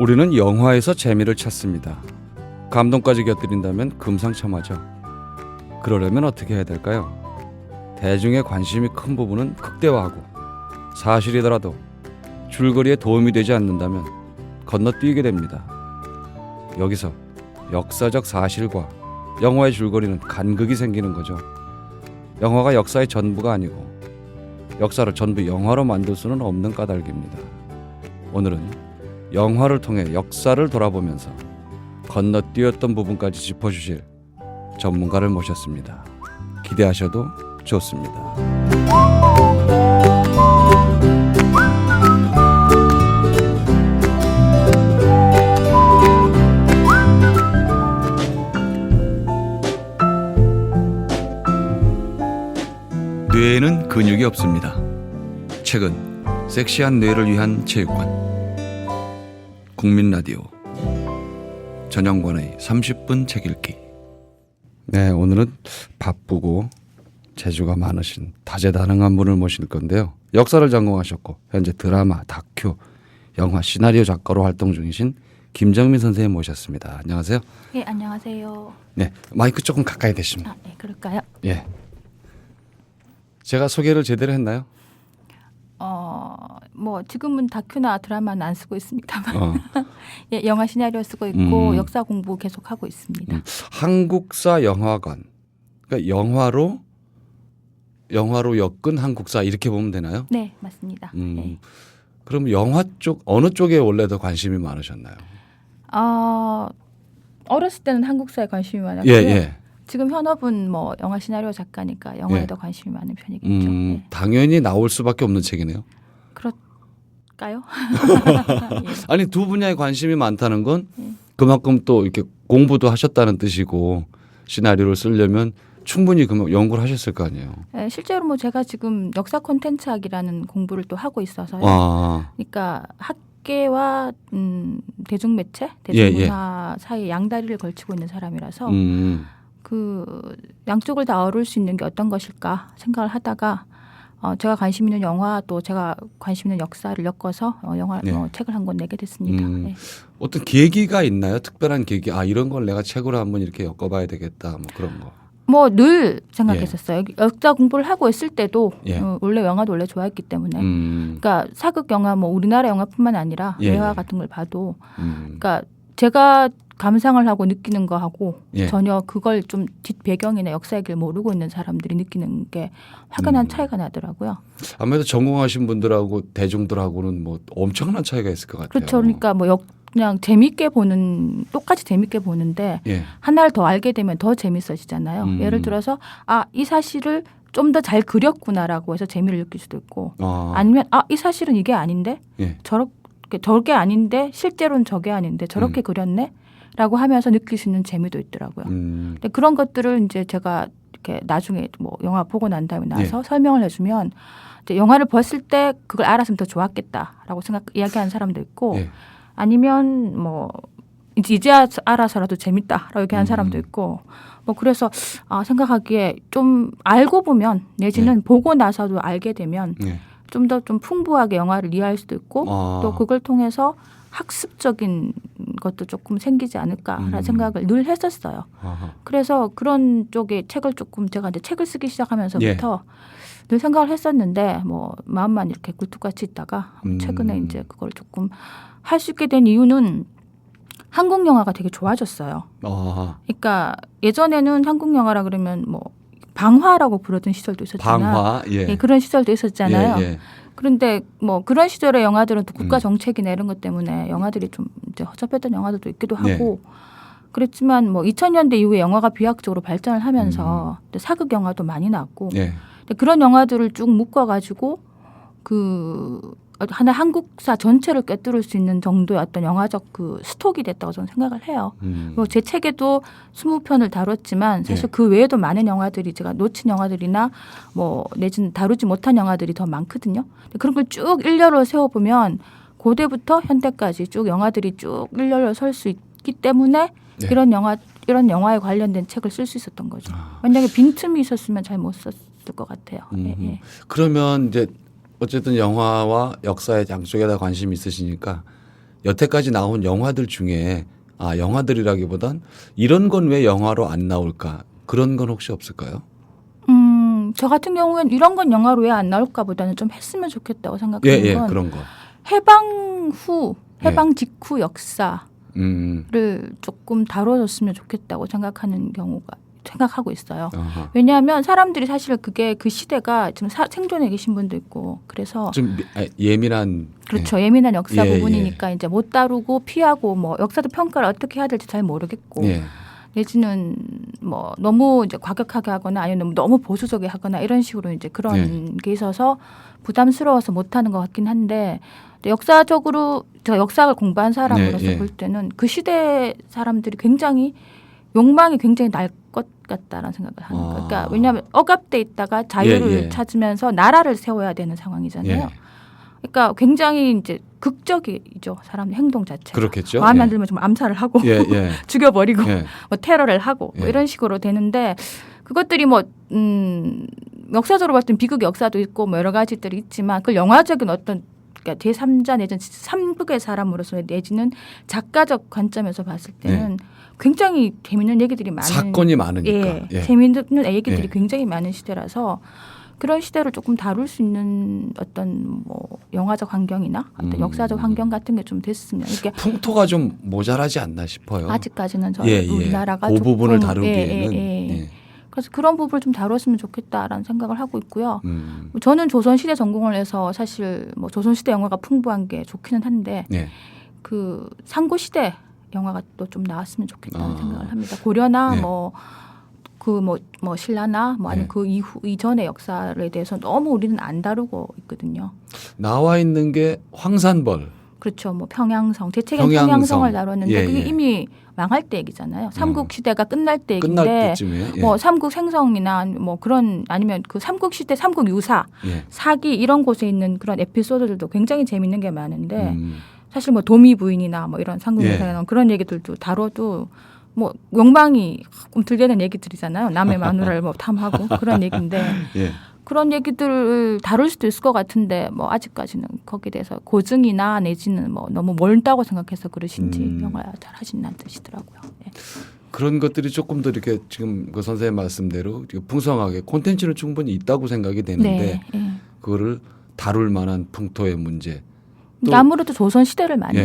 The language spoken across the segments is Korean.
우리는 영화에서 재미를 찾습니다. 감동까지 곁들인다면 금상첨화죠. 그러려면 어떻게 해야 될까요? 대중의 관심이 큰 부분은 극대화하고 사실이더라도 줄거리에 도움이 되지 않는다면 건너뛰게 됩니다. 여기서 역사적 사실과 영화의 줄거리는 간극이 생기는 거죠. 영화가 역사의 전부가 아니고 역사를 전부 영화로 만들 수는 없는 까닭입니다. 오늘은 영화를 통해 역사를 돌아보면서 건너뛰었던 부분까지 짚어주실 전문가를 모셨습니다. 기대하셔도 좋습니다. 뇌에는 근육이 없습니다. 최근 섹시한 뇌를 위한 체육관 국민라디오 전영관의 30분 책 읽기. 네, 오늘은 바쁘고 재주가 많으신 다재다능한 분을 모실 건데요. 역사를 전공하셨고 현재 드라마, 다큐, 영화 시나리오 작가로 활동 중이신 김정민 선생님 모셨습니다. 안녕하세요. 네, 안녕하세요. 네, 마이크 조금 가까이 대시면. 네, 그럴까요? 예. 제가 소개를 제대로 했나요? 뭐 지금은 다큐나 드라마는 안 쓰고 있습니다만 예, 영화 시나리오 쓰고 있고 역사 공부 계속 하고 있습니다. 한국사 영화관, 그러니까 영화로 엮은 한국사 이렇게 보면 되나요? 네, 맞습니다. 네. 그럼 영화 쪽 어느 쪽에 원래 더 관심이 많으셨나요? 어렸을 때는 한국사에 관심이 많았고요. 예. 지금 현업은 뭐 영화 시나리오 작가니까 영화에 더 관심이 많은 편이겠죠. 네. 당연히 나올 수밖에 없는 책이네요. 그럴까요? 예. 아니 두 분야에 관심이 많다는 건 그만큼 또 이렇게 공부도 하셨다는 뜻이고 시나리오를 쓰려면 충분히 연구를 하셨을 거 아니에요. 네, 실제로 뭐 제가 지금 역사 콘텐츠학이라는 공부를 또 하고 있어서요. 그러니까 학계와 대중매체, 대중문화 사이 양다리를 걸치고 있는 사람이라서 그 양쪽을 다 어울 수 있는 게 어떤 것일까 생각을 하다가 제가 관심 있는 영화 또 제가 관심 있는 역사를 엮어서 책을 한 권 내게 됐습니다. 네. 어떤 계기가 있나요? 특별한 계기. 이런 걸 내가 책으로 한번 이렇게 엮어봐야 되겠다. 뭐 그런 거. 뭐 늘 생각했었어요. 역사 공부를 하고 있을 때도 원래 영화도 원래 좋아했기 때문에. 그러니까 사극 영화 뭐 우리나라 영화뿐만 아니라 외화 같은 걸 봐도 그러니까 제가 감상을 하고 느끼는 거하고 전혀 그걸 좀 뒷배경이나 역사 얘기를 모르고 있는 사람들이 느끼는 게 확연한 차이가 나더라고요. 아무래도 전공하신 분들하고 대중들하고는 뭐 엄청난 차이가 있을 것 같아요. 그렇죠. 그러니까 뭐 그냥 똑같이 재밌게 보는데 하나를 더 알게 되면 더 재밌어지잖아요. 예를 들어서 이 사실을 좀 더 잘 그렸구나라고 해서 재미를 느낄 수도 있고 아니면 이 사실은 이게 아닌데 저게 아닌데 실제로는 저게 아닌데 저렇게 그렸네 라고 하면서 느낄 수 있는 재미도 있더라고요. 근데 그런 것들을 이제 제가 이렇게 나중에 뭐 영화 보고 난 다음에 나서 설명을 해주면 이제 영화를 봤을 때 그걸 알았으면 더 좋았겠다라고 이야기하는 사람도 있고 아니면 뭐 이제 알아서라도 재밌다라고 얘기하는 사람도 있고 뭐 그래서 생각하기에 좀 알고 보면 내지는 보고 나서도 알게 되면 좀 더 좀 풍부하게 영화를 이해할 수도 있고 또 그걸 통해서 학습적인 것도 조금 생기지 않을까라는 생각을 늘 했었어요. 그래서 그런 쪽에 책을 조금 제가 이제 책을 쓰기 시작하면서부터 늘 생각을 했었는데 뭐 마음만 이렇게 굴뚝같이 있다가 최근에 이제 그걸 조금 할 수 있게 된 이유는 한국 영화가 되게 좋아졌어요. 그러니까 예전에는 한국 영화라 그러면 뭐 방화라고 부르던 시절도 있었잖아요. 방화, 그런 시절도 있었잖아요. 그런데 뭐 그런 시절의 영화들은 또 국가 정책이나 이런 것 때문에 영화들이 좀 이제 허접했던 영화들도 있기도 하고 그랬지만 뭐 2000년대 이후에 영화가 비약적으로 발전을 하면서 사극 영화도 많이 나왔고 그런 영화들을 쭉 묶어가지고 하나 한국사 전체를 꿰뚫을 수 있는 정도의 어떤 영화적 그 스톡이 됐다고 저는 생각을 해요. 제 책에도 20편을 다뤘지만 사실 그 외에도 많은 영화들이 제가 놓친 영화들이나 뭐 내지는 다루지 못한 영화들이 더 많거든요. 그런 걸 쭉 일렬로 세워보면 고대부터 현대까지 쭉 영화들이 쭉 일렬로 설 수 있기 때문에 이런 영화에 관련된 책을 쓸 수 있었던 거죠. 만약에 빈틈이 있었으면 잘 못 썼을 것 같아요. 그러면 이제 어쨌든 영화와 역사의 양쪽에 다 관심이 있으시니까 여태까지 나온 영화들 중에 영화들이라기보단 이런 건 왜 영화로 안 나올까 그런 건 혹시 없을까요? 저 같은 경우에는 이런 건 영화로 왜 안 나올까보다는 좀 했으면 좋겠다고 생각하는 건 그런 거. 해방 직후 역사를 조금 다뤄줬으면 좋겠다고 생각하고 있어요. 아하. 왜냐하면 사람들이 사실 그게 그 시대가 지금 생존해 계신 분도 있고 그래서 좀 예민한 그렇죠. 예민한 역사 예, 부분이니까 이제 못 다루고 피하고 뭐 역사도 평가를 어떻게 해야 될지 잘 모르겠고 내지는 뭐 너무 이제 과격하게 하거나 아니면 너무 보수적이 하거나 이런 식으로 이제 그런 게 있어서 부담스러워서 못 하는 것 같긴 한데 역사적으로 제가 역사를 공부한 사람으로서 볼 때는 그 시대 사람들이 굉장히 욕망이 굉장히 날 것 같다라는 생각을 하는 거예요. 그러니까 왜냐하면 억압돼 있다가 자유를 찾으면서 나라를 세워야 되는 상황이잖아요. 그러니까 굉장히 이제 극적이죠. 사람의 행동 자체가. 그렇겠죠. 마음에 안 들면 좀 암살을 하고 죽여버리고 뭐 테러를 하고 뭐 이런 식으로 되는데 그것들이 뭐 역사적으로 봤을 땐 비극 역사도 있고 뭐 여러 가지들이 있지만 그 영화적인 어떤 그러니까 제3자 내지는 3극의 사람으로서 내지는 작가적 관점에서 봤을 때는 굉장히 재미있는 얘기들이 많은 사건이 많으니까 재미있는 얘기들이 굉장히 많은 시대라서 그런 시대를 조금 다룰 수 있는 어떤 뭐 영화적 환경이나 어떤 역사적 환경 같은 게 좀 됐으면 이렇게 풍토가 좀 모자라지 않나 싶어요. 아직까지는 저희 우리나라가 그 부분을 다루기에는 그래서 그런 부분을 좀 다뤘으면 좋겠다라는 생각을 하고 있고요. 저는 조선시대 전공을 해서 사실 뭐 조선시대 영화가 풍부한 게 좋기는 한데 그 상고시대 영화가 또 좀 나왔으면 좋겠다는 생각을 합니다. 고려나 뭐 신라나 뭐 아니면 그 이전의 역사에 대해서 너무 우리는 안 다루고 있거든요. 나와 있는 게 황산벌. 그렇죠. 뭐 평양성, 제 책엔 평양성을 다뤘는데 그게 이미 망할 때 얘기잖아요. 삼국 시대가 끝날 때 얘기인데 뭐 삼국 생성이나 뭐 그런 아니면 그 삼국 시대 삼국 유사, 사기 이런 곳에 있는 그런 에피소드들도 굉장히 재밌는 게 많은데 사실 뭐 도미 부인이나 뭐 이런 삼국 유사나 그런 얘기들도 다뤄도 뭐 욕망이 꿈틀대는 얘기들이잖아요. 남의 마누라를 뭐 탐하고 그런 얘기인데 그런 얘기들을 다룰 수도 있을 것 같은데 뭐 아직까지는 거기에 대해서 고증이나 내지는 뭐 너무 멀다고 생각해서 그러신지 영화 잘 하시는 듯이더라고요. 그런 것들이 조금 더 이렇게 지금 그 선생님 말씀대로 풍성하게 콘텐츠는 충분히 있다고 생각이 되는데 그거를 다룰 만한 풍토의 문제. 또 아무래도 조선 시대를 많이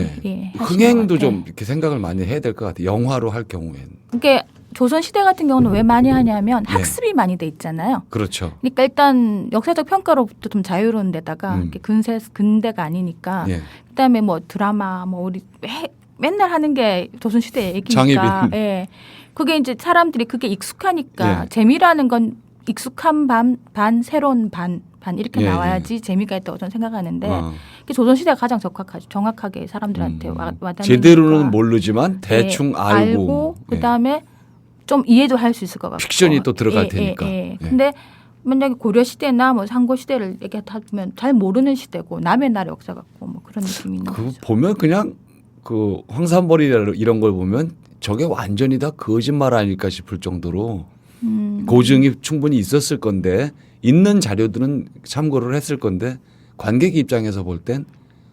흥행도 좀 이렇게 생각을 많이 해야 될 것 같아요. 영화로 할 경우에는. 그게 조선 시대 같은 경우는 왜 많이 하냐면 학습이 많이 돼 있잖아요. 그렇죠. 그러니까 일단 역사적 평가로부터 좀 자유로운 데다가 근대가 아니니까 그다음에 뭐 드라마 뭐 우리 맨날 하는 게 조선 시대 얘기니까. 장희빈. 그게 이제 사람들이 그게 익숙하니까 재미라는 건 익숙한 반 새로운 반 이렇게 나와야지 재미가 있다고 저는 생각하는데 조선시대가 가장 정확하게 사람들한테 와닿는 제대로는 모르지만 대충 알고 그다음에 좀 이해도 할 수 있을 것 같고 픽션이 또 들어갈 테니까. 근데 만약에 고려시대나 뭐 상고시대를 얘기하다 보면 잘 모르는 시대고 남의 나라 역사 같고 뭐 그런 느낌이 있는 거죠. 보면 그냥 그 황산벌이나 이런 걸 보면 저게 완전히 다 거짓말 아닐까 싶을 정도로 고증이 충분히 있었을 건데 있는 자료들은 참고를 했을 건데 관객 입장에서 볼 땐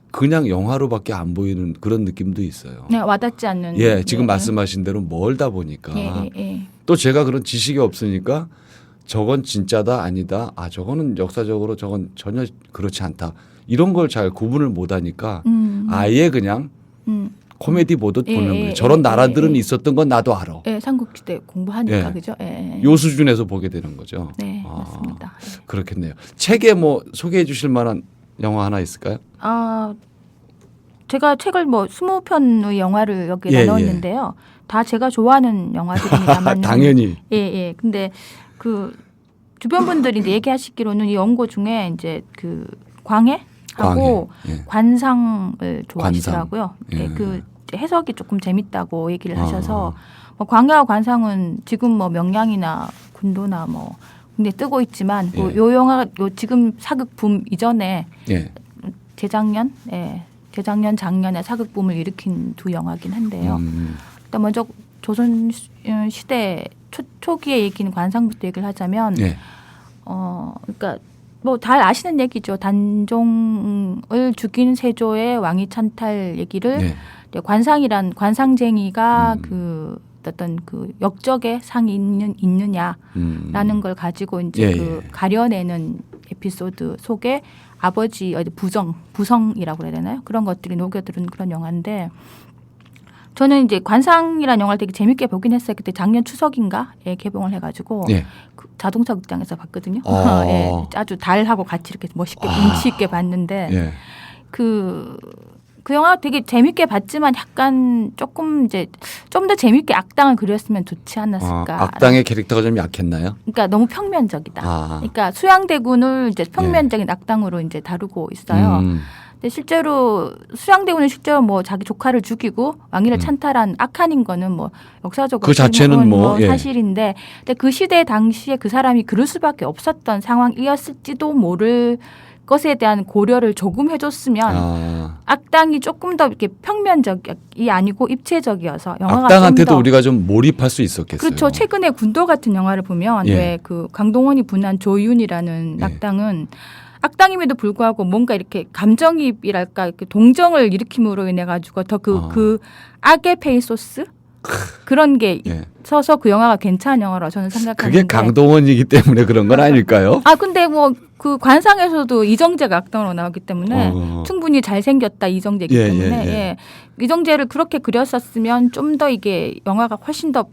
그냥 영화로밖에 안 보이는 그런 느낌도 있어요. 네, 와닿지 않는. 지금 말씀하신 대로 멀다 보니까 또 제가 그런 지식이 없으니까 저건 진짜다 아니다. 저거는 역사적으로 저건 전혀 그렇지 않다. 이런 걸 잘 구분을 못하니까 아예 그냥 코미디 보듯 보는 거예요. 저런 나라들은 있었던 건 나도 알아. 삼국시대 공부하니까 그죠. 요 수준에서 보게 되는 거죠. 네, 맞습니다. 그렇겠네요. 책에 뭐 소개해 주실 만한 영화 하나 있을까요? 제가 책을 뭐 20편의 영화를 여기에 넣었는데요. 다 제가 좋아하는 영화들입니다만. 당연히. 근데 그 주변 분들이 얘기하시기로는 이 원고 중에 이제 그 광해하고 관상을 좋아하시더라고요. 그 해석이 조금 재밌다고 얘기를 하셔서 뭐 광해와 관상은 지금 뭐 명량이나 군도나 뭐 근데 뜨고 있지만 요 영화 지금 사극 붐 이전에 재작년 작년에 사극 붐을 일으킨 두 영화긴 한데요. 일단 먼저 조선 시대 초기에 얘기는 관상부터 얘기를 하자면 그러니까 뭐 잘 아시는 얘기죠. 단종을 죽인 세조의 왕위 찬탈 얘기를 네. 관상이란 관상쟁이가 그 어떤 그 역적의 상이 있느냐라는 걸 가지고 이제 그 가려내는 에피소드 속에 아버지 부성이라고 그래야 되나요? 그런 것들이 녹여들은 그런 영화인데 저는 이제 관상이라는 영화를 되게 재밌게 보긴 했어요. 그때 작년 추석인가에 개봉을 해가지고 그 자동차 극장에서 봤거든요. 예, 아주 달하고 같이 이렇게 멋있게 운치 있게 봤는데 그 영화 되게 재밌게 봤지만 약간 조금 이제 좀 더 재밌게 악당을 그렸으면 좋지 않았을까. 악당의 캐릭터가 좀 약했나요? 그러니까 너무 평면적이다. 그러니까 수양대군을 이제 평면적인 악당으로 이제 다루고 있어요. 근데 실제로 수양대군은 실제로 뭐 자기 조카를 죽이고 왕위를 찬탈한 악한인 거는 뭐 역사적으로 그 자체는 뭐 사실인데 근데 그 시대 당시에 그 사람이 그럴 수밖에 없었던 상황이었을지도 모를 것에 대한 고려를 조금 해줬으면 악당이 조금 더 이렇게 평면적이 아니고 입체적이어서 영화가 악당한테도 좀 더 우리가 좀 몰입할 수 있었겠어요. 그렇죠. 최근에 군도 같은 영화를 보면 왜 그 강동원이 분한 조윤이라는 악당은 악당임에도 불구하고 뭔가 이렇게 감정이입이랄까 이렇게 동정을 일으킴으로 인해 가지고 더 그 악의 페이소스 그런 게 있어서 그 영화가 괜찮은 영화라고 저는 생각하는데 그게 강동원이기 때문에 그런 건 아닐까요? 근데 뭐 그 관상에서도 이정재가 악당으로 나오기 때문에 충분히 잘생겼다 이정재이기 때문에 이정재를 그렇게 그렸었으면 좀 더 이게 영화가 훨씬 더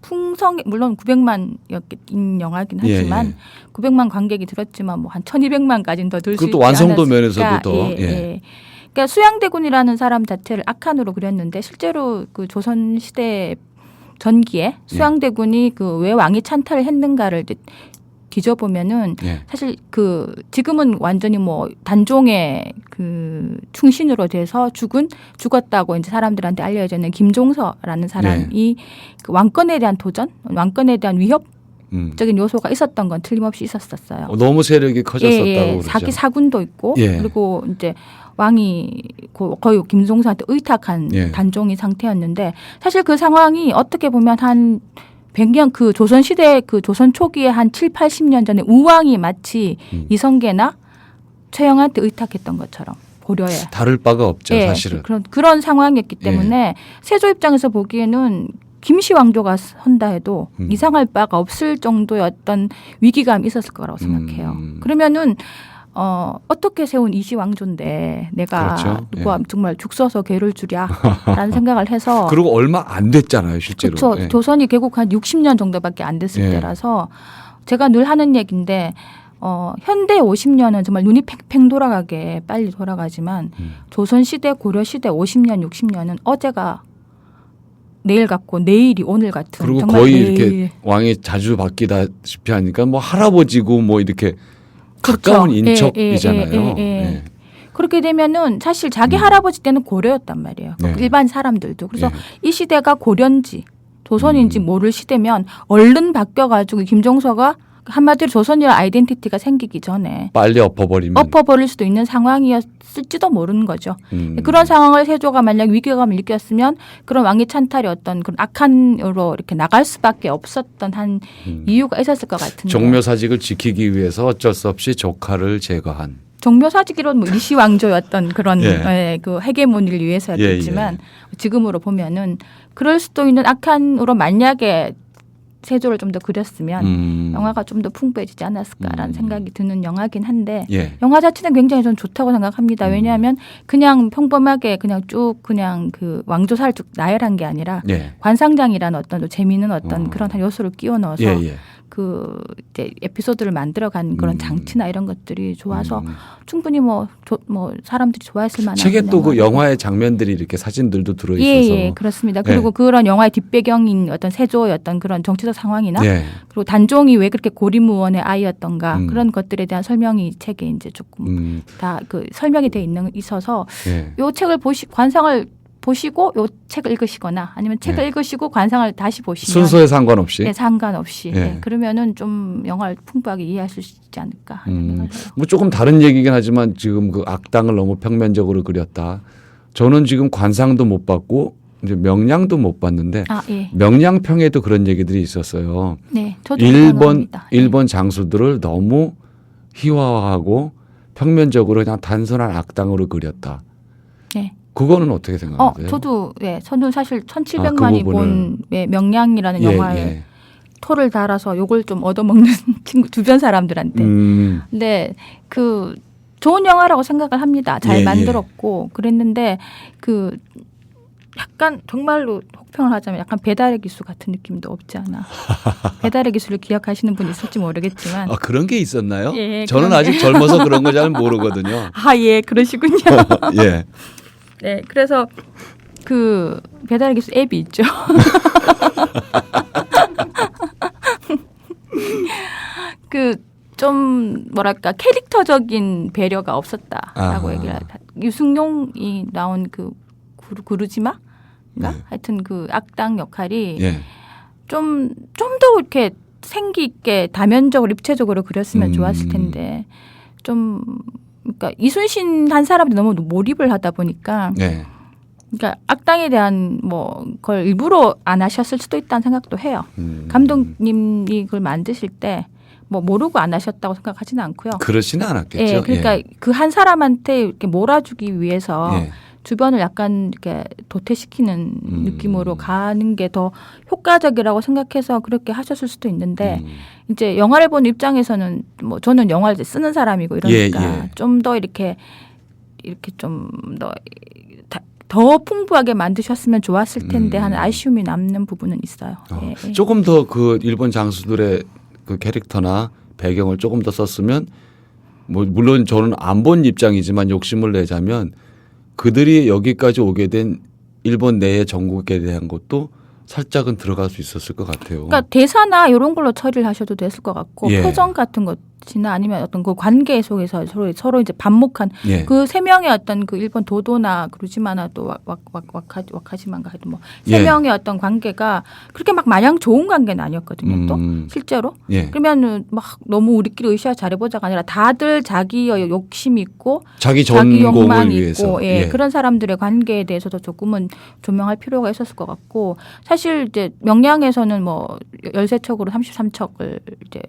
물론 900만인 영화긴 하지만 900만 관객이 들었지만 뭐 한 1200만까지는 더 들 수 있지 그것도 완성도 않았을까. 면에서도 더. 그러니까 수양대군이라는 사람 자체를 악한으로 그렸는데 실제로 그 조선시대 전기에 수양대군이 그 왜 왕위 찬탈을 했는가를 뒤져보면은 사실 그 지금은 완전히 뭐 단종의 그 충신으로 돼서 죽었다고 이제 사람들한테 알려져 있는 김종서라는 사람이 그 왕권에 대한 도전, 왕권에 대한 위협적인 요소가 있었던 건 틀림없이 있었어요. 너무 세력이 커졌었다고 그러죠. 사기 사군도 있고 그리고 이제 왕이 거의 김종서한테 의탁한 단종의 상태였는데 사실 그 상황이 어떻게 보면 한 100년 그 조선시대 그 조선 초기에 한 7, 80년 전에 우왕이 마치 이성계나 최영한테 의탁했던 것처럼 고려에. 다를 바가 없죠 사실은. 그런 상황이었기 때문에 세조 입장에서 보기에는 김씨 왕조가 선다 해도 이상할 바가 없을 정도의 어떤 위기감이 있었을 거라고 생각해요. 그러면은 어떻게 세운 이시왕조인데 내가 누가 정말 죽 써서 개를 주랴라는 생각을 해서 그리고 얼마 안 됐잖아요 실제로. 그렇죠. 조선이 개국 한 60년 정도밖에 안 됐을 때라서 제가 늘 하는 얘기인데 현대 50년은 정말 눈이 팽팽 돌아가게 빨리 돌아가지만 조선시대 고려시대 50년 60년은 어제가 내일 같고 내일이 오늘 같은 그리고 정말 거의 이렇게 왕이 자주 바뀌다시피 하니까 뭐 할아버지고 뭐 이렇게 가까운 인척이잖아요. 그렇게 되면은 사실 자기 할아버지 때는 고려였단 말이에요. 일반 사람들도. 그래서 이 시대가 고려인지 조선인지 모를 시대면 얼른 바뀌어가지고 김종서가 한마디로 조선이라는 아이덴티티가 생기기 전에 빨리 엎어버릴 수도 있는 상황이었을지도 모르는 거죠. 그런 상황을 세조가 만약 위기감을 느꼈으면 그런 왕위 찬탈이 어떤 그런 악한으로 이렇게 나갈 수밖에 없었던 한 이유가 있었을 것 같은데. 종묘사직을 지키기 위해서 어쩔 수 없이 조카를 제거한. 종묘사직이론 뭐 이시 왕조였던 그런 그 헤게모니를 위해서였겠지만 지금으로 보면은 그럴 수도 있는 악한으로 만약에 세조를 좀 더 그렸으면 영화가 좀 더 풍부해지지 않았을까라는 생각이 드는 영화긴 한데 영화 자체는 굉장히 전 좋다고 생각합니다. 왜냐하면 그냥 평범하게 그냥 쭉 그냥 그 왕조사를 쭉 나열한 게 아니라 관상장이라는 어떤 재미있는 어떤 그런 요소를 끼워 넣어서 그 이제 에피소드를 만들어간 그런 장치나 이런 것들이 좋아서 충분히 뭐 사람들이 좋아했을 만한 책에 또 그 영화의 장면들이 이렇게 사진들도 들어 있어서 예, 그렇습니다. 그리고 그런 영화의 뒷배경인 어떤 세조의 어떤 그런 정치적 상황이나 그리고 단종이 왜 그렇게 고리무원의 아이였던가 그런 것들에 대한 설명이 책에 이제 조금 다 그 설명이 돼 있어서 요 책을 관상을 보시고 요 책을 읽으시거나 아니면 책을 읽으시고 관상을 다시 보시면 순서에 상관없이 상관없이 그러면은 좀 영화를 풍부하게 이해할 수 있지 않을까 하는 생각을 해요. 뭐 조금 다른 얘기긴 하지만 지금 그 악당을 너무 평면적으로 그렸다. 저는 지금 관상도 못 봤고 이제 명량도 못 봤는데 명량평에도 그런 얘기들이 있었어요. 네, 저도 일본 장수들을 너무 희화화하고 평면적으로 그냥 단순한 악당으로 그렸다. 네. 그거는 어떻게 생각하세요? 저도 저는 사실 그 1,700만이 본 명량이라는 영화에 토를 달아서 욕을 좀 얻어먹는 친구 주변 사람들한테. 근데 그 좋은 영화라고 생각을 합니다. 잘 만들었고 그랬는데 그 약간 정말로 혹평을 하자면 약간 배달의 기수 같은 느낌도 없지 않아. 배달의 기수를 기억하시는 분이 있을지 모르겠지만. 그런 게 있었나요? 예, 저는 아직 젊어서 그런 거 잘 모르거든요. 예, 그러시군요. 예. 네, 그래서 그 배달의 기수 앱이 있죠. 그 좀 뭐랄까 캐릭터적인 배려가 없었다라고 얘기를 하다. 유승용이 나온 그 구르지마? 하여튼 그 악당 역할이 좀 더 이렇게 생기 있게 다면적으로 입체적으로 그렸으면 좋았을 텐데 좀 그러니까 이순신 한 사람이 너무 몰입을 하다 보니까 그러니까 악당에 대한 뭐 걸 일부러 안 하셨을 수도 있다는 생각도 해요. 감독님이 그걸 만드실 때 뭐 모르고 안 하셨다고 생각하지는 않고요. 그러지는 않았겠죠. 예, 그러니까 그 한 사람한테 이렇게 몰아주기 위해서 주변을 약간 이렇게 도태시키는 느낌으로 가는 게 더 효과적이라고 생각해서 그렇게 하셨을 수도 있는데 이제 영화를 보는 입장에서는 뭐 저는 영화를 쓰는 사람이고 이러니까 좀 더 이렇게 좀 더 풍부하게 만드셨으면 좋았을 텐데 하는 아쉬움이 남는 부분은 있어요. 조금 더 그 일본 장수들의 그 캐릭터나 배경을 조금 더 썼으면 뭐 물론 저는 안 본 입장이지만 욕심을 내자면 그들이 여기까지 오게 된 일본 내의 전국에 대한 것도 살짝은 들어갈 수 있었을 것 같아요. 그러니까 대사나 이런 걸로 처리를 하셔도 됐을 것 같고 표정 같은 것이나 아니면 어떤 그 관계 속에서 서로 이제 반목한 그 세 명의 어떤 그 일본 도도나 그루지마나 또 와카지만가 하여튼 뭐 세 명의 어떤 관계가 그렇게 막 마냥 좋은 관계는 아니었거든요. 또 실제로 그러면은 막 너무 우리끼리 으쌰 잘해보자가 아니라 다들 자기의 욕심이 있고 자기 욕망이 있고 그런 사람들의 관계에 대해서도 조금은 조명할 필요가 있었을 것 같고 사실 이제 명량에서는 뭐 13척으로 33척을 이제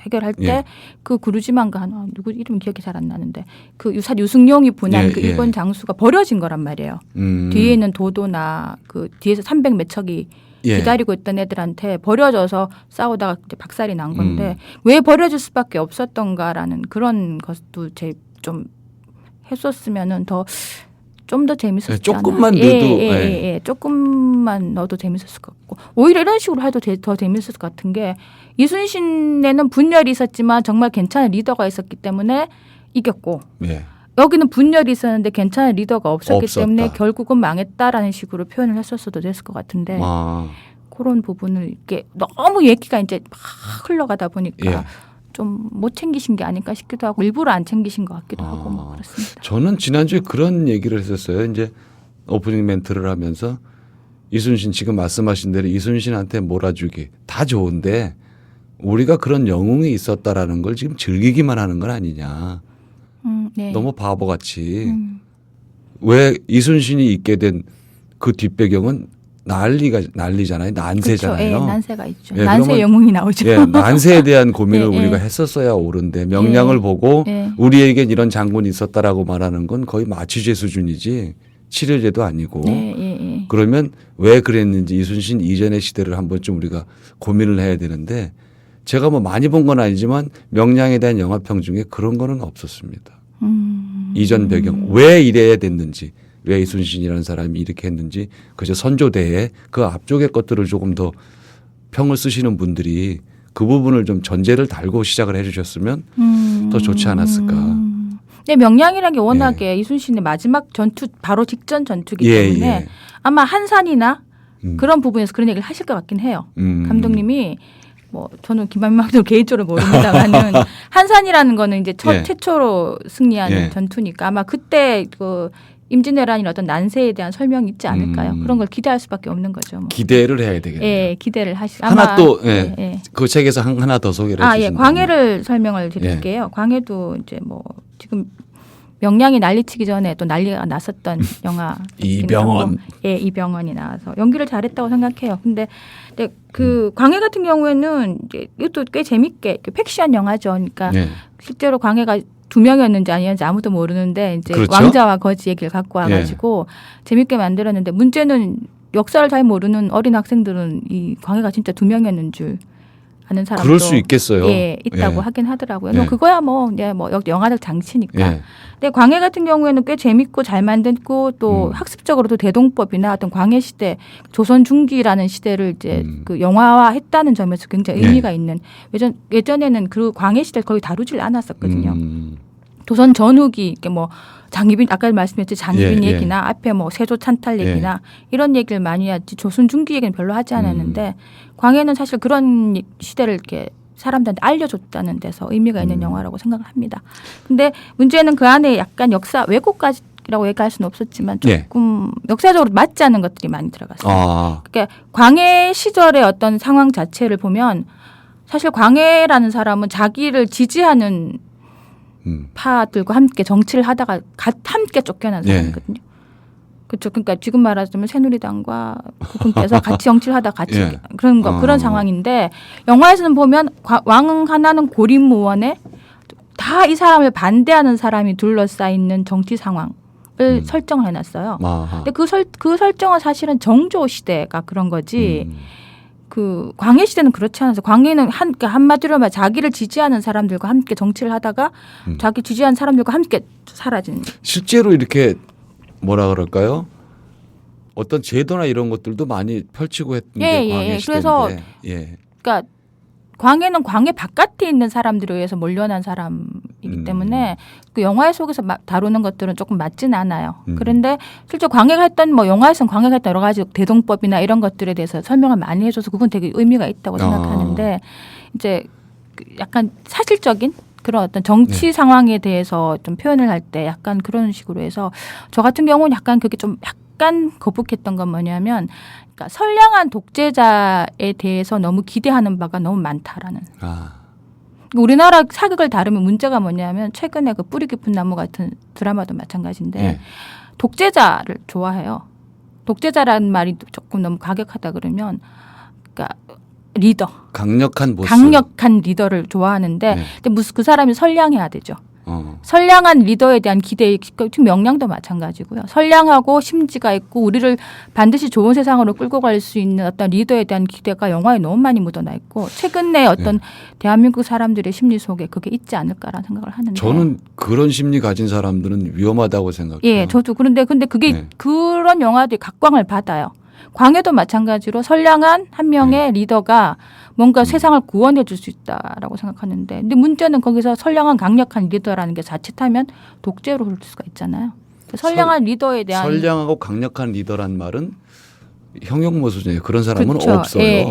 해결할 때 그 구루지만가 하나 누구 이름 기억이 잘 안 나는데 그 유승용이 분한 그 일본 장수가 버려진 거란 말이에요. 뒤에는 도도나 그 뒤에서 300 몇 척이 기다리고 있던 애들한테 버려져서 싸우다가 이제 박살이 난 건데 왜 버려질 수밖에 없었던가라는 그런 것도 좀 했었으면은 좀 더 재밌었지 조금만 않아. 넣어도 조금만 넣어도 재밌었을 것 같고 오히려 이런 식으로 해도 더 재밌었을 것 같은 게 이순신에는 분열이 있었지만 정말 괜찮은 리더가 있었기 때문에 이겼고 여기는 분열이 있었는데 괜찮은 리더가 없었기 때문에 결국은 망했다라는 식으로 표현을 했었어도 됐을 것 같은데 그런 부분을 이렇게 너무 얘기가 이제 막 흘러가다 보니까 좀 못 챙기신 게 아닐까 싶기도 하고 일부러 안 챙기신 것 같기도 하고 뭐 그렇습니다. 저는 지난주에 그런 얘기를 했었어요. 이제 오프닝 멘트를 하면서 이순신 지금 말씀하신 대로 이순신한테 몰아주기 다 좋은데 우리가 그런 영웅이 있었다라는 걸 지금 즐기기만 하는 건 아니냐. 너무 바보같이. 왜 이순신이 있게 된 그 뒷배경은 난리잖아요. 난세잖아요. 그렇죠. 난세가 있죠. 난세 영웅이 나오죠. 난세에 대한 고민을 우리가 했었어야 옳은데 명량을 보고 우리에겐 이런 장군이 있었다라고 말하는 건 거의 마취제 수준이지 치료제도 아니고 그러면 왜 그랬는지 이순신 이전의 시대를 한번 좀 우리가 고민을 해야 되는데 제가 뭐 많이 본 건 아니지만 명량에 대한 영화평 중에 그런 거는 없었습니다. 이전 배경 왜 이래야 됐는지 왜 이순신이라는 사람이 이렇게 했는지 그저 선조대에 그 앞쪽의 것들을 조금 더 평을 쓰시는 분들이 그 부분을 좀 전제를 달고 시작을 해 주셨으면 더 좋지 않았을까. 근데 명량이라는 게 워낙에 이순신의 마지막 전투 바로 직전 전투이기 때문에 아마 한산이나 그런 부분에서 그런 얘기를 하실 것 같긴 해요. 감독님이 뭐 저는 김만명도 개인적으로 모릅니다만은 한산이라는 거는 이제 최초로 승리한 전투니까 아마 그때 그 임진왜란이나 어떤 난세에 대한 설명이 있지 않을까요? 그런 걸 기대할 수밖에 없는 거죠. 뭐. 기대를 해야 되겠네요. 기대를 하나 또 그 책에서 하나 더 소개를 해주시면. 광해를 설명을 드릴게요. 광해도 이제 뭐 지금 명량이 난리치기 전에 또 난리가 났었던 영화 이병헌. 이병헌이 나와서 연기를 잘했다고 생각해요. 근데 그 광해 같은 경우에는 이제 이것도 꽤 재밌게 팩션 영화죠. 그러니까 실제로 광해가 두 명이었는지 아니었는지 아무도 모르는데 이제 그렇죠? 왕자와 거지 얘기를 갖고 와가지고 재밌게 만들었는데 문제는 역사를 잘 모르는 어린 학생들은 이 광해가 진짜 두 명이었는 줄 아는 사람도 그럴 수 있겠어요. 예, 있다고 예. 하긴 하더라고요. 예. 그거야 뭐 이제 뭐 영화적 장치니까. 예. 근데 광해 같은 경우에는 꽤 재밌고 잘 만들고 또 학습적으로도 대동법이나 어떤 광해 시대, 조선 중기라는 시대를 이제 그 영화화했다는 점에서 굉장히 의미가 있는. 예전에는 그 광해 시대를 거의 다루질 않았었거든요. 조선 전후기 이렇게 뭐 장희빈 아까 말씀했듯이 장희빈 예, 얘기나 앞에 뭐 세조 찬탈 얘기나 이런 얘기를 많이 하지 조선 중기 얘기는 별로 하지 않았는데 광해는 사실 그런 시대를 이렇게 사람들한테 알려줬다는 데서 의미가 있는 영화라고 생각을 합니다. 근데 문제는 그 안에 약간 역사 왜곡까지라고 얘기할 수는 없었지만 조금 역사적으로 맞지 않는 것들이 많이 들어갔어요. 그러니까 광해 시절의 어떤 상황 자체를 보면 사실 광해라는 사람은 자기를 지지하는 파들과 함께 정치를 하다가 함께 쫓겨난 사람이거든요. 그렇죠. 그러니까 지금 말하자면 새누리당과 국군께서 같이 정치를 하다 같이 그런 상황인데 영화에서는 보면 왕 하나는 고립무원에 다 이 사람을 반대하는 사람이 둘러싸이는 정치 상황을 설정을 해놨어요. 근데 그 설정은 사실은 정조 시대가 그런 거지. 그 광해 시대는 그렇지 않아서 광해는 그러니까 한마디로 말 자기를 지지하는 사람들과 함께 정치를 하다가 자기 지지하는 사람들과 함께 사라지는. 실제로 이렇게 뭐라 그럴까요? 어떤 제도나 이런 것들도 많이 펼치고 했던 게 광해 시대인데. 그래서 그러니까 광해는 광해 바깥에 있는 사람들에 의해서 몰려난 사람이기 때문에 그 영화 속에서 다루는 것들은 조금 맞지는 않아요. 그런데 실제 광해가 했던 뭐 영화에서는 광해가 했던 여러 가지 대동법이나 이런 것들에 대해서 설명을 많이 해줘서 그건 되게 의미가 있다고 생각하는데 이제 약간 사실적인 그런 어떤 정치 상황에 대해서 좀 표현을 할 때 약간 그런 식으로 해서 저 같은 경우는 약간 그게 좀 약간 거북했던 건 뭐냐면 그러니까 선량한 독재자에 대해서 너무 기대하는 바가 너무 많다라는. 우리나라 사극을 다루면 문제가 뭐냐면 최근에 그 뿌리 깊은 나무 같은 드라마도 마찬가지인데 독재자를 좋아해요. 독재자라는 말이 조금 너무 과격하다 그러면 그러니까 리더. 강력한 보스. 강력한 리더를 좋아하는데 근데 무슨 그 사람이 선량해야 되죠. 선량한 리더에 대한 기대, 명량도 마찬가지고요. 선량하고 심지가 있고 우리를 반드시 좋은 세상으로 끌고 갈 수 있는 어떤 리더에 대한 기대가 영화에 너무 많이 묻어나 있고 최근에 어떤 대한민국 사람들의 심리 속에 그게 있지 않을까라는 생각을 하는데. 저는 그런 심리 가진 사람들은 위험하다고 생각해요. 예, 저도 근데 그게 그런 영화들이 각광을 받아요. 광해도 마찬가지로 선량한 한 명의 리더가 뭔가 세상을 구원해 줄 수 있다라고 생각하는데 근데 문제는 거기서 선량한 강력한 리더라는 게 자칫하면 독재로 흐를 수가 있잖아요. 선량한 리더에 대한 선량하고 강력한 리더란 말은 형용모 수준이에요. 그런 사람은 그렇죠. 없어요.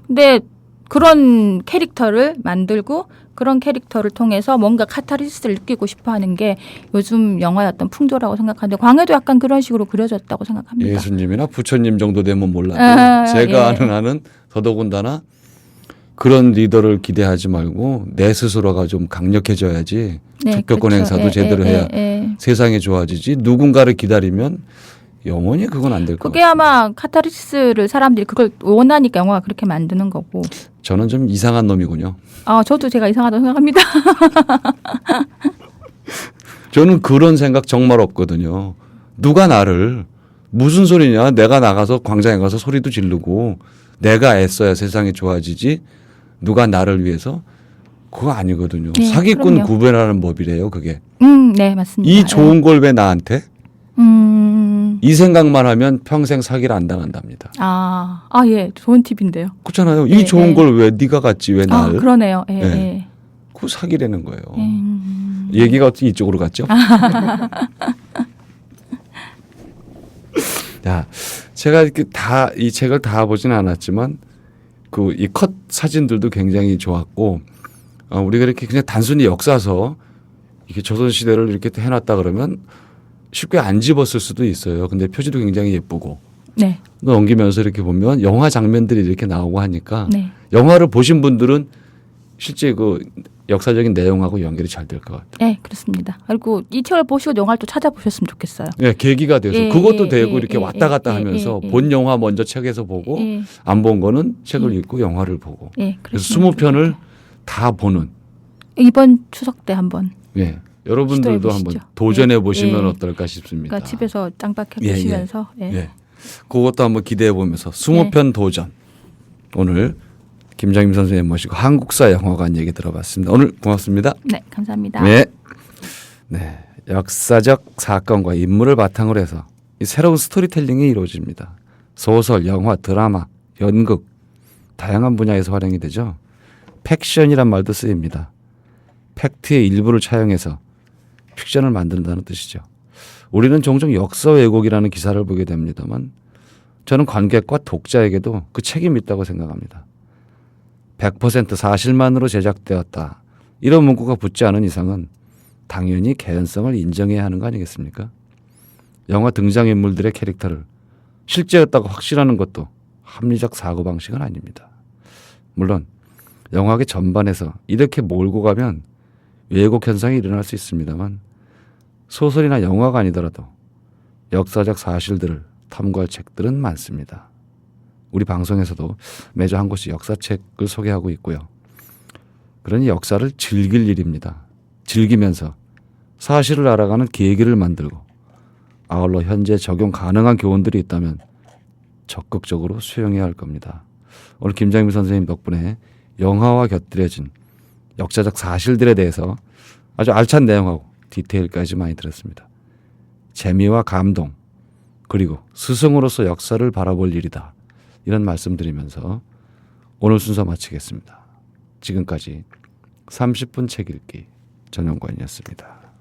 근데 그런 캐릭터를 만들고 그런 캐릭터를 통해서 뭔가 카타르시스를 느끼고 싶어하는 게 요즘 영화의 어떤 풍조라고 생각하는데 광해도 약간 그런 식으로 그려졌다고 생각합니다. 예수님이나 부처님 정도 되면 몰라도 제가 아는 한은 더더군다나 그런 리더를 기대하지 말고 내 스스로가 좀 강력해져야지 투표권 행사도 제대로 해야 세상이 좋아지지 누군가를 기다리면 영원히 그건 안 될 것 같아요. 그게 아마 카타르시스를 사람들이 그걸 원하니까 영화가 그렇게 만드는 거고. 저는 좀 이상한 놈이군요. 저도 제가 이상하다고 생각합니다. 저는 그런 생각 정말 없거든요. 누가 나를 무슨 소리냐 내가 나가서 광장에 가서 소리도 지르고 내가 애써야 세상이 좋아지지 누가 나를 위해서 그거 아니거든요. 사기꾼 그럼요. 구별하는 법이래요 그게. 네 맞습니다. 이 좋은 걸 왜 나한테? 이 생각만 하면 평생 사기를 안 당한답니다. 예, 좋은 팁인데요. 그렇잖아요. 이 좋은 걸 왜 네가 갖지 왜 나를? 그러네요. 그 사기라는 거예요. 얘기가 어떻게 이쪽으로 갔죠? 야, 제가 이렇게 이 책을 다 보지는 않았지만 그 이 컷 사진들도 굉장히 좋았고 우리가 이렇게 그냥 단순히 역사서 이렇게 조선 시대를 이렇게 해놨다 그러면 쉽게 안 집었을 수도 있어요. 근데 표지도 굉장히 예쁘고. 넘기면서 이렇게 보면 영화 장면들이 이렇게 나오고 하니까 영화를 보신 분들은 실제 그 역사적인 내용하고 연결이 잘 될 것 같아요. 네, 그렇습니다. 그리고 이 책을 보시고 영화를 또 찾아보셨으면 좋겠어요. 네, 계기가 돼서 그것도 되고 이렇게 왔다 갔다 하면서 본 영화 먼저 책에서 보고 안 본 거는 책을 읽고 영화를 보고. 그래서 20편을 다 보는. 이번 추석 때 한번. 예. 여러분들도 한번 도전해 보시면 어떨까 싶습니다. 그러니까 집에서 짱박해 보시면서 그것도 한번 기대해 보면서 20편 도전. 오늘 김장임 선생님 모시고 한국사 영화관 얘기 들어봤습니다. 오늘 고맙습니다. 네, 감사합니다. 네. 네. 역사적 사건과 인물을 바탕으로 해서 이 새로운 스토리텔링이 이루어집니다. 소설, 영화, 드라마, 연극 다양한 분야에서 활용이 되죠. 팩션이란 말도 쓰입니다. 팩트의 일부를 차용해서 픽션을 만든다는 뜻이죠. 우리는 종종 역사 왜곡이라는 기사를 보게 됩니다만 저는 관객과 독자에게도 그 책임이 있다고 생각합니다. 100% 사실만으로 제작되었다. 이런 문구가 붙지 않은 이상은 당연히 개연성을 인정해야 하는 거 아니겠습니까? 영화 등장인물들의 캐릭터를 실제였다고 확신하는 것도 합리적 사고방식은 아닙니다. 물론 영화계 전반에서 이렇게 몰고 가면 왜곡 현상이 일어날 수 있습니다만 소설이나 영화가 아니더라도 역사적 사실들을 탐구할 책들은 많습니다. 우리 방송에서도 매주 한 곳씩 역사책을 소개하고 있고요. 그러니 역사를 즐길 일입니다. 즐기면서 사실을 알아가는 계기를 만들고 아울러 현재 적용 가능한 교훈들이 있다면 적극적으로 수용해야 할 겁니다. 오늘 김장민 선생님 덕분에 영화와 곁들여진 역사적 사실들에 대해서 아주 알찬 내용하고 디테일까지 많이 들었습니다. 재미와 감동 그리고 스승으로서 역사를 바라볼 일이다. 이런 말씀드리면서 오늘 순서 마치겠습니다. 지금까지 30분 책 읽기 전용관이었습니다.